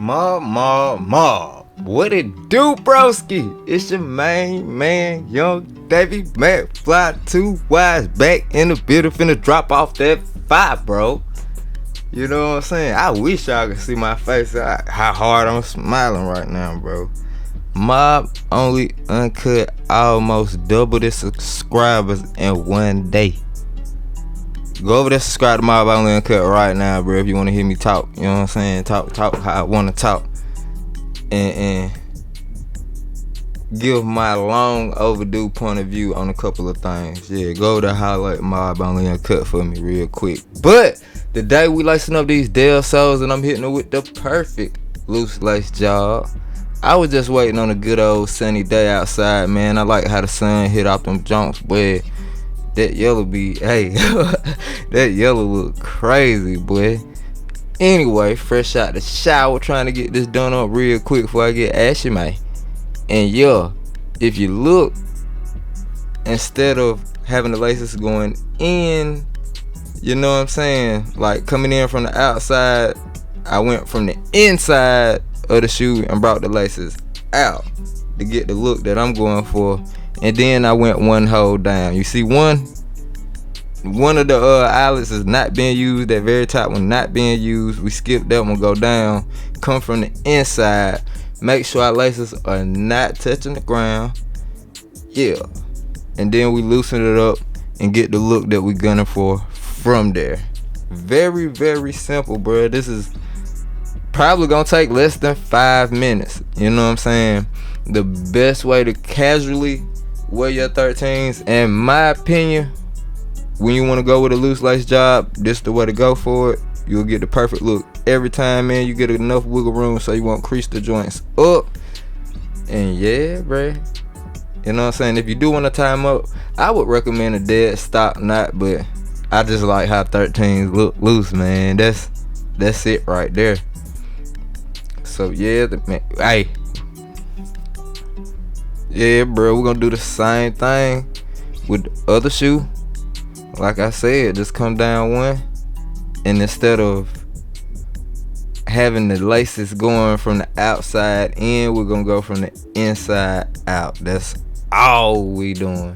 Ma. What it do, broski? It's your main man, young DaveyMcFlyy, 2 Y's back in the building, finna drop off that 5, bro. You know what I'm saying? I wish y'all could see my face, how hard I'm smiling right now, bro. Mob only uncut almost double the subscribers in one day. Go over there, subscribe to Mob Only Uncut right now, bro, if you want to hear me talk. You know what I'm saying? Talk how I want to talk. And give my long overdue point of view on a couple of things. Yeah, go over there, highlight Mob Only Uncut for me real quick. But today we lacing up these Dell Souls and I'm hitting it with the perfect loose lace job. I was just waiting on a good old sunny day outside, man. I like how the sun hit off them junks, boy. That yellow be, hey, that yellow look crazy, boy. Anyway, fresh out the shower, trying to get this done up real quick before I get ashy, man. And yeah, if you look, instead of having the laces going in, you know what I'm saying, like coming in from the outside, I went from the inside of the shoe and brought the laces out to get the look that I'm going for. And then I went one hole down. You see one of the eyelets is not being used. That very top one not being used. We skip that one, go down, come from the inside, make sure our laces are not touching the ground. Yeah. And then we loosen it up and get the look that we gunning for from there. Very, very simple, bro. This is probably gonna take less than 5 minutes. You know what I'm saying? The best way to casually wear your 13s, in my opinion, when you want to go with a loose lace job, this the way to go for it. You'll get the perfect look every time, man. You get enough wiggle room so you won't crease the joints up. And yeah, bruh, you know what I'm saying? If you do want to tie them up, I would recommend a dead stop knot, but I just like how 13s look loose, man. That's it right there. So yeah, hey. Yeah, bro, we're gonna do the same thing with the other shoe. Like I said, just come down one, and instead of having the laces going from the outside in, we're gonna go from the inside out. That's all we doing.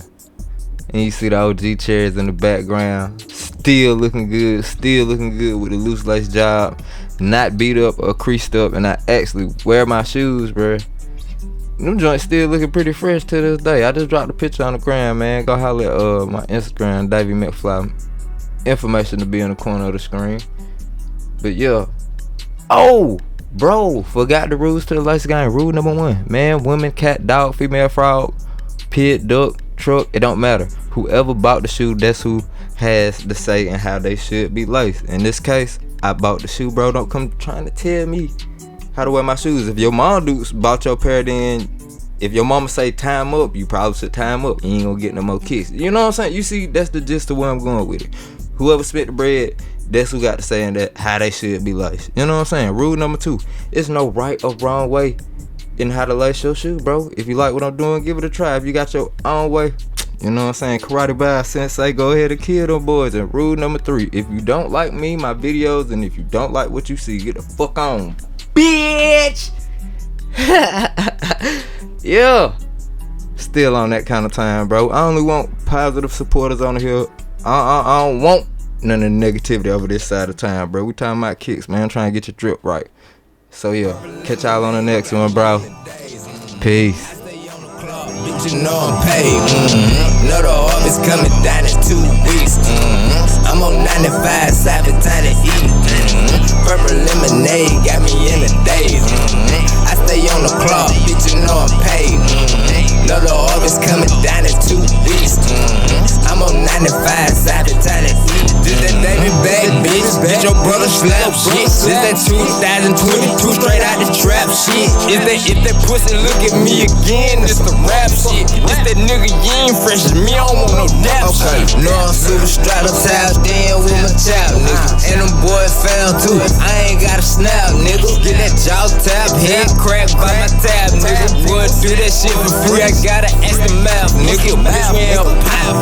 And you see the OG chairs in the background, still looking good with the loose lace job, not beat up or creased up. And I actually wear my shoes, bro. Them joints still looking pretty fresh to this day. I just dropped a picture on the gram, man. Go holler at my Instagram, DaveyMcFlyy. Information to be in the corner of the screen. But yeah. Oh, bro, forgot the rules to the lace game. Rule number 1: man, woman, cat, dog, female, frog, pig, duck, truck. It don't matter. Whoever bought the shoe, that's who has the say in how they should be laced. In this case, I bought the shoe, bro. Don't come trying to tell me how to wear my shoes. If your mom bought your pair, then if your mama say time up, you probably should time up. You ain't gonna get no more kicks. You know what I'm saying? You see, that's the gist of where I'm going with it. Whoever spit the bread, that's who got to say in that how they should be laced. You know what I'm saying? Rule number 2: it's no right or wrong way in how to lace your shoe, bro. If you like what I'm doing, give it a try. If you got your own way, you know what I'm saying, karate by sensei, go ahead and kill them boys. And rule number 3: if you don't like me, my videos, and if you don't like what you see, get the fuck on, bitch. Yeah, still on that kind of time, bro. I only want positive supporters on the hill. I don't want none of the negativity over this side of town, bro. We talking about kicks, man. I'm trying to get your drip right. So yeah, catch y'all on the next one, bro. Peace. You know I'm paid. Know the harvest coming down in 2 weeks. I'm on 95, Sabbath time to eat. Purple lemonade got me in the days. I stay on the clock, bitch, you know I'm paid. Know the harvest coming down in 2 weeks. I'm on 95, Sabbath time to eat. This that David bag, bitch. Get your brother slap shit. This that 2022 straight out the trap shit. If that pussy look at me again, this the rap shit. This that nigga, you ain't fresh as me, I don't want no dap shit. No, I'm super strapped up, tied in with my child, nigga. And them boys fell too. I ain't got a snap, nigga. Get that jaw off tab, head crack by my tab, nigga. Would do that shit for free, I gotta ask the math, nigga. Bitch, we ain't pop.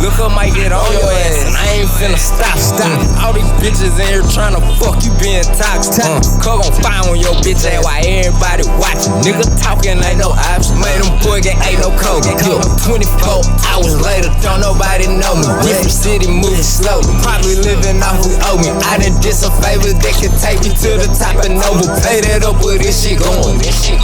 Look, I might get on your ass, and I ain't finna stop. All these bitches in here tryna fuck you being toxic. Cuz gon' find on your bitch ass while everybody watching. Nigga talking ain't no option, made them boy get ain't no code. 24 hours later, don't nobody know me. Different city moving slowly, probably living off who owe me. I done did some favors that could take me to the top and over. Pay that up with this shit going.